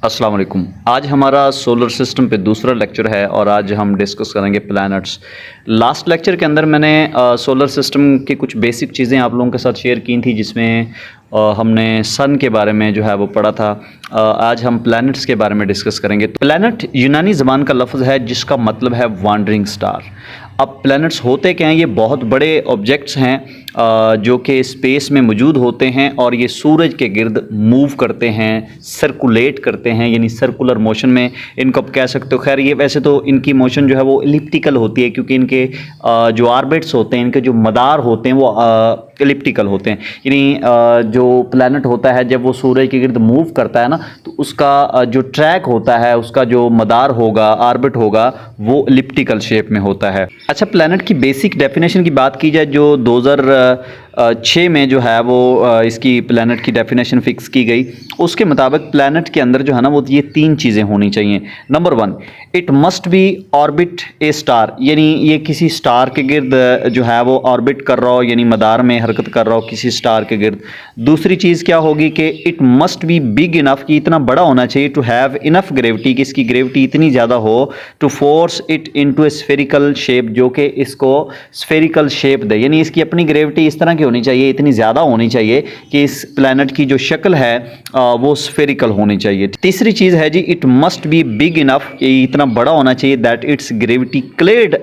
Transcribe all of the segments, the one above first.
अस्सलाम वालेकुम। आज हमारा सोलर सिस्टम पे दूसरा लेक्चर है और आज हम डिस्कस करेंगे प्लैनेट्स। लास्ट लेक्चर के अंदर मैंने सोलर सिस्टम की कुछ बेसिक चीज़ें आप लोगों के साथ शेयर की थी, जिसमें हमने सन के बारे में जो है वो पढ़ा था। आज हम प्लैनेट्स के बारे में डिस्कस करेंगे। तो प्लैनेट यूनानी ज़बान का लफ्ज़ है जिसका मतलब है वांडरिंग स्टार। अब प्लैनेट्स होते क्या हैं? ये बहुत बड़े ऑब्जेक्ट्स हैं जो कि स्पेस में मौजूद होते हैं और ये सूरज के गिर्द मूव करते हैं, सर्कुलेट करते हैं, यानी सर्कुलर मोशन में इनको आप कह सकते हो। खैर ये वैसे तो इनकी मोशन जो है वो एलिप्टिकल होती है, क्योंकि इनके जो ऑर्बिट्स होते हैं, इनके जो मदार होते हैं वो एलिप्टिकल होते हैं। यानी जो प्लैनेट होता है जब वो सूरज के गिर्द मूव करता है ना, तो उसका जो ट्रैक होता है, उसका जो मदार होगा, ऑर्बिट होगा, वो एलिप्टिकल शेप में होता है। अच्छा, प्लैनेट की बेसिक डेफिनेशन की बात की जाए जो 2006 में जो है वो इसकी प्लैनेट की डेफिनेशन फिक्स की गई, उसके मुताबिक प्लैनेट के अंदर जो है ना वो ये तीन चीज़ें होनी चाहिए। Number 1, it must B orbit A star, यानी ये किसी स्टार के गिर्द जो है वो ऑर्बिट कर रहा हो, यानी मदार में हरकत कर रहा हो किसी स्टार के गिर्द। दूसरी चीज़ क्या होगी कि it must be big enough, कि इतना बड़ा होना चाहिए, टू हैव इनफ ग्रेविटी, कि इसकी ग्रेविटी इतनी ज़्यादा हो, to force it into a spherical shape, जो कि इसको स्फेरिकल शेप दे। यानी इसकी अपनी ग्रेविटी इस तरह की होनी चाहिए, इतनी ज़्यादा होनी चाहिए कि इस प्लैनेट की जो शक्ल है वो स्फेरिकल होनी चाहिए। तीसरी चीज़ है जी, it must be big enough, कि इतना बड़ा होना चाहिए that its gravity cleared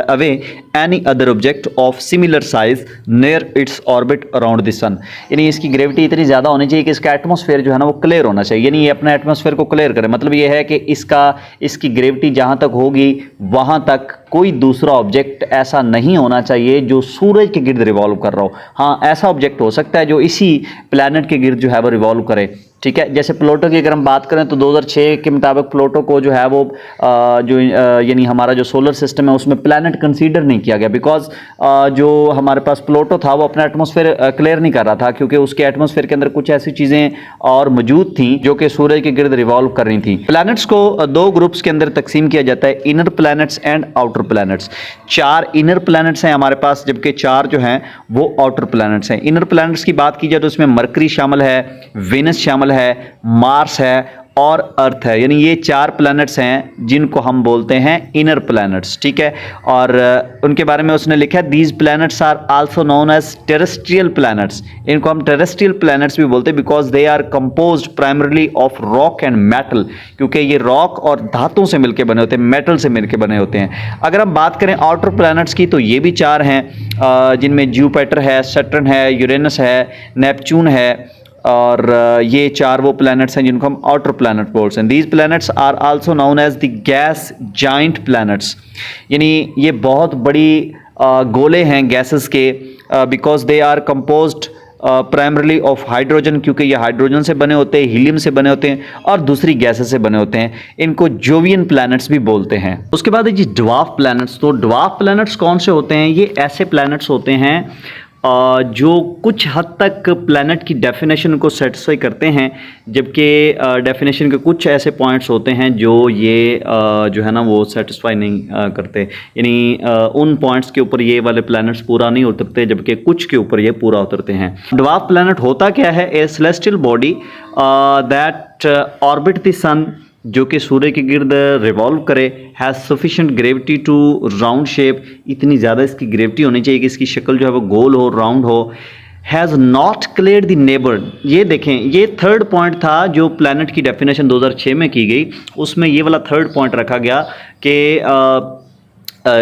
away any other object of similar size near its orbit around the sun. यानी इसकी ग्रेविटी इतनी ज़्यादा होनी चाहिए कि इसका एटमॉस्फेयर जो है ना वो क्लियर होना चाहिए, यानी ये अपना एटमॉस्फेयर को क्लियर करे। मतलब ये है कि इसकी ग्रेविटी जहाँ तक होगी वहाँ तक कोई दूसरा ऑब्जेक्ट ऐसा नहीं होना चाहिए जो सूरज के गिर्द रिवॉल्व कर रहा हो। हाँ, ऐसा ऑब्जेक्ट हो सकता है जो इसी प्लैनेट के गिर्द जो है वो रिवॉल्व करे। ठीक है, जैसे प्लूटो की अगर हम बात करें तो 2006 के मुताबिक प्लूटो को जो है वो यानी हमारा जो सोलर सिस्टम है उसमें प्लैनेट कंसीडर नहीं किया गया, बिकॉज जो हमारे पास प्लूटो था वो अपना एटमॉस्फेयर क्लियर नहीं कर रहा था, क्योंकि उसके एटमॉस्फेयर के अंदर कुछ ऐसी चीज़ें और मौजूद थी जो कि सूरज के गिर्द रिवॉल्व कर रही थी। प्लैनेट्स को दो ग्रुप्स के अंदर तकसीम किया जाता है, inner planets and outer planets. 4 inner planets हैं हमारे पास, जबकि 4 जो हैं वो आउटर प्लैनेट्स हैं। इनर प्लैनेट्स की बात की जाए तो इसमें मरकरी शामिल है, वेनस शामिल है, मार्स है और अर्थ है। यानी ये 4 प्लैनेट्स हैं जिनको हम बोलते हैं इनर प्लैनेट्स। ठीक है, और उनके बारे में उसने लिखा है, these planets are also known as terrestrial planets. इनको हम टेरेस्ट्रियल प्लैनेट्स भी बोलते हैं because they are composed primarily of rock and metal, क्योंकि ये रॉक और धातुओं से मिलकर बने होते हैं, मेटल से मिलकर बने होते हैं। अगर हम बात करें आउटर प्लैनेट्स की तो ये भी 4 हैं, जिनमें जुपिटर है, सैटर्न है, यूरेनस है, नेपच्यून है, और ये 4 वो प्लैनेट्स हैं जिनको हम आउटर प्लैनेट बोलते हैं। These planets are also known as the gas giant planets, यानी ये बहुत बड़ी गोले हैं गैसेस के, because they are composed primarily of hydrogen, क्योंकि ये हाइड्रोजन से बने होते हैं, हीलियम से बने होते हैं और दूसरी गैसेस से बने होते हैं। इनको जोवियन प्लैनेट्स भी बोलते हैं। उसके बाद है जी ड्वार्फ प्लैनेट्स। तो ड्वार्फ प्लैनेट्स कौन से होते हैं? ये ऐसे प्लैनेट्स होते हैं जो कुछ हद तक प्लैनेट की डेफिनेशन को सेटिस्फाई करते हैं, जबकि डेफिनेशन के कुछ ऐसे पॉइंट्स होते हैं जो ये जो है ना वो सेटिस्फाई नहीं करते। यानी उन पॉइंट्स के ऊपर ये वाले प्लैनेट्स पूरा नहीं उतरते, जबकि कुछ के ऊपर ये पूरा उतरते हैं। ड्वार्फ प्लैनेट होता क्या है? A celestial body that orbit the sun, जो कि सूर्य के गिर्द रिवॉल्व करे, has sufficient gravity to round shape, इतनी ज़्यादा इसकी ग्रेविटी होनी चाहिए कि इसकी शक्ल जो है वो गोल हो, राउंड हो। Has not cleared the neighbour, ये देखें, ये 3rd पॉइंट था जो प्लैनेट की डेफिनेशन 2006 में की गई, उसमें ये वाला 3rd पॉइंट रखा गया कि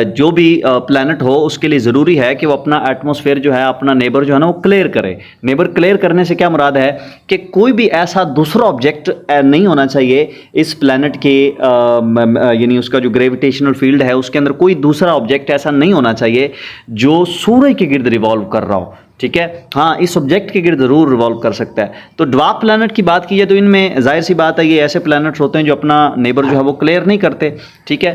जो भी प्लैनेट हो उसके लिए ज़रूरी है कि वो अपना एटमॉस्फेयर जो है, अपना नेबर जो है ना वो क्लियर करे। नेबर क्लियर करने से क्या मुराद है कि कोई भी ऐसा दूसरा ऑब्जेक्ट नहीं होना चाहिए इस प्लैनेट के, यानी उसका जो ग्रेविटेशनल फील्ड है उसके अंदर कोई दूसरा ऑब्जेक्ट ऐसा नहीं होना चाहिए जो सूरज के गिर्द रिवॉल्व कर रहा हो। ठीक है, हाँ, इस ऑब्जेक्ट के गिर्द जरूर रिवॉल्व कर सकता है। तो ड्वार्फ प्लैनेट की बात की जाए तो इनमें जाहिर सी बात है ये ऐसे प्लैनेट्स होते हैं जो अपना नेबर जो है वो क्लियर नहीं करते। ठीक है,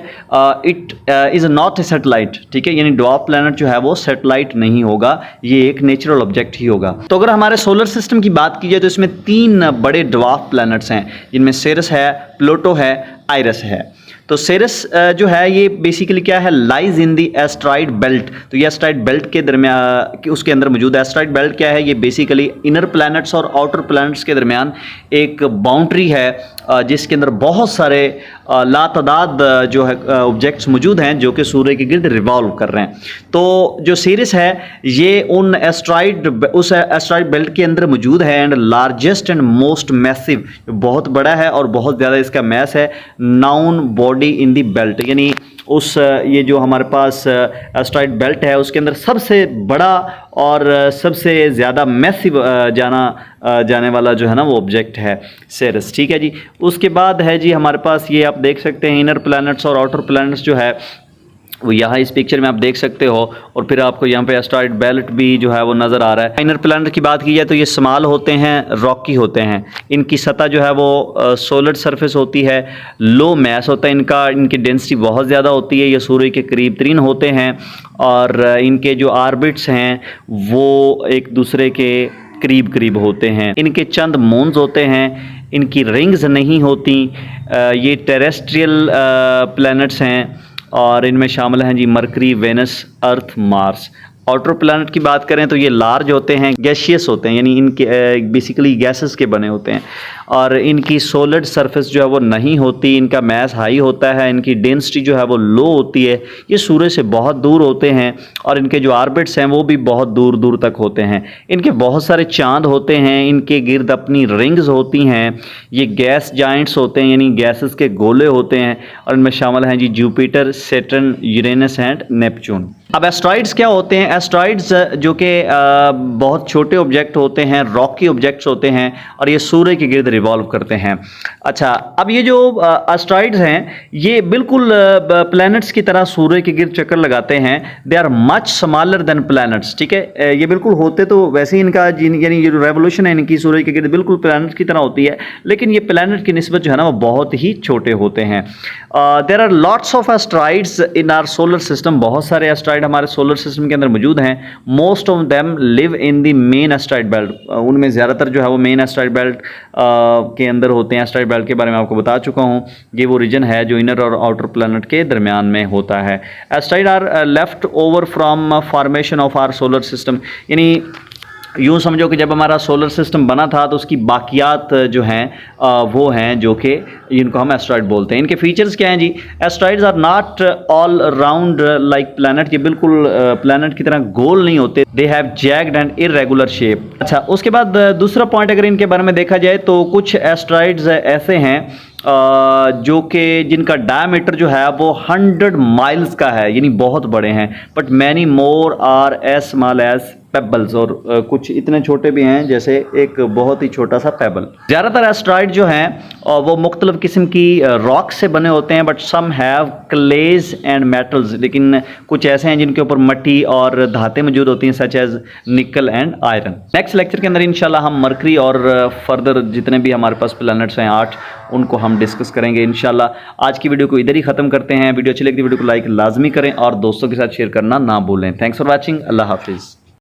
it is not a satellite. ठीक है, यानी ड्वार्फ प्लैनेट जो है वो सैटेलाइट नहीं होगा, ये एक नेचुरल ऑब्जेक्ट ही होगा। तो अगर हमारे सोलर सिस्टम की बात की जाए तो इसमें 3 बड़े ड्वार्फ प्लैनेट्स हैं, जिनमें सेरस है, प्लूटो है, आइरस है। तो सेरेस जो है ये बेसिकली क्या है, lies in the asteroid belt. तो ये एस्ट्रॉइड बेल्ट के दरमियान उसके अंदर मौजूद है। एस्ट्रॉइड बेल्ट क्या है, ये बेसिकली इनर प्लैनेट्स और आउटर प्लैनेट्स के दरमियान एक बाउंड्री है जिसके अंदर बहुत सारे लातादाद जो है ऑब्जेक्ट्स मौजूद हैं जो कि सूर्य के गिर्द रिवॉल्व कर रहे हैं। तो जो सीरीस है ये उन उस एस्ट्रॉइड बेल्ट के अंदर मौजूद है and largest and most massive, बहुत बड़ा है और बहुत ज़्यादा इसका मैस है, noun body in the belt, यानी उस ये जो हमारे पास एस्ट्रॉइड बेल्ट है उसके अंदर सबसे बड़ा और सबसे ज़्यादा मैसिव जाने वाला जो है ना वो ऑब्जेक्ट है सेरेस। ठीक है जी। उसके बाद है जी हमारे पास ये आप देख सकते हैं इनर प्लैनेट्स और आउटर प्लैनेट्स जो है वो यहाँ इस पिक्चर में आप देख सकते हो, और फिर आपको यहाँ पे एस्ट्रॉइड बेल्ट भी जो है वो नज़र आ रहा है। इनर प्लैनेट की बात की जाए तो ये स्मॉल होते हैं, रॉकी होते हैं, इनकी सतह जो है वो सॉलिड सरफेस होती है, लो मैस होता है इनका, इनकी डेंसिटी बहुत ज़्यादा होती है, ये सूर्य के करीब तरीन होते हैं और इनके जो ऑर्बिट्स हैं वो एक दूसरे के करीब करीब होते हैं। इनके चंद मून्स होते हैं, इनकी रिंग्स नहीं होती। ये टेरेस्ट्रियल प्लैनेट्स हैं और इनमें शामिल हैं जी मरकरी, वेनस, अर्थ, मार्स। आउटर प्लैनेट की बात करें तो ये लार्ज होते हैं, गैशियस होते हैं, यानी इनके बेसिकली गैसेस के बने होते हैं और इनकी सॉलिड सरफेस जो है वो नहीं होती, इनका मैस हाई होता है, इनकी डेंसिटी जो है वो लो होती है, ये सूर्य से बहुत दूर होते हैं और इनके जो ऑर्बिट्स हैं वो भी बहुत दूर दूर तक होते हैं। इनके बहुत सारे चांद होते हैं, इनके गिर्द अपनी रिंग्स होती हैं, ये गैस जाइंट्स होते हैं यानी गैसेस के गोले होते हैं और इनमें शामिल हैं जी Jupiter, Saturn, Uranus and Neptune. अब एस्ट्रॉइड्स क्या होते हैं? एस्ट्रॉइड्स जो कि बहुत छोटे ऑब्जेक्ट होते हैं, रॉकी ऑब्जेक्ट्स होते हैं और ये सूर्य के गिर्द रिवॉल्व करते हैं। अच्छा, अब ये जो एस्ट्रॉइड्स हैं ये बिल्कुल प्लैनेट्स की तरह सूर्य के गिर्द चक्कर लगाते हैं। They are much smaller than planets. ठीक है, ये बिल्कुल होते तो वैसे ही इनका यानी ये जो रेवोल्यूशन है इनकी सूर्य के गिर्द बिल्कुल प्लैनेट्स की तरह होती है, लेकिन ये प्लैनेट की निस्बत जो है ना वो बहुत ही छोटे होते हैं। There are lots of asteroids in our solar system. बहुत सारे एस्ट्रॉइड हमारे सोलर सिस्टम के अंदर मौजूद हैं। Most of them live in the main asteroid belt. उनमें ज़्यादातर जो है वो मेन एस्ट्रॉइड बेल्ट के अंदर होते हैं। एस्ट्रॉइड बेल्ट के बारे में आपको बता चुका हूँ, ये वो रीजन है जो इनर और आउटर प्लैनेट के दरमियान में होता है। Asteroid are left over from formation of our solar system, यानी यूँ समझो कि जब हमारा सोलर सिस्टम बना था तो उसकी बाकियात जो हैं वो हैं जो कि इनको हम एस्ट्रॉइड बोलते हैं। इनके फीचर्स क्या हैं जी? Asteroids are not all round like planet. ये बिल्कुल प्लैनेट की तरह गोल नहीं होते। They have jagged and irregular shape. अच्छा, उसके बाद दूसरा पॉइंट अगर इनके बारे में देखा जाए तो कुछ एस्ट्रॉइड्स ऐसे हैं जो कि जिनका डायमीटर जो है वो 100 माइल्स का है, यानी बहुत बड़े हैं। But many more are as small as pebbles, और कुछ इतने छोटे भी हैं जैसे एक बहुत ही छोटा सा पेबल। ज़्यादातर एस्ट्रॉइड जो हैं वो मुख्तलिफ किस्म की रॉक से बने होते हैं, but some have clays and metals. लेकिन कुछ ऐसे हैं जिनके ऊपर मिट्टी और धातें मौजूद होती हैं, such as nickel and iron. Next lecture के अंदर इंशाल्लाह हम मरकरी और फर्दर जितने भी हमारे पास प्लैनेट्स हैं 8, उनको हम डिस्कस करेंगे इंशाल्लाह। आज की वीडियो को इधर ही ख़त्म करते हैं। वीडियो अच्छी लगी तो वीडियो को लाइक लाजमी करें और दोस्तों के साथ शेयर करना ना भूलें। Thanks for watching. अल्लाह हाफिज़।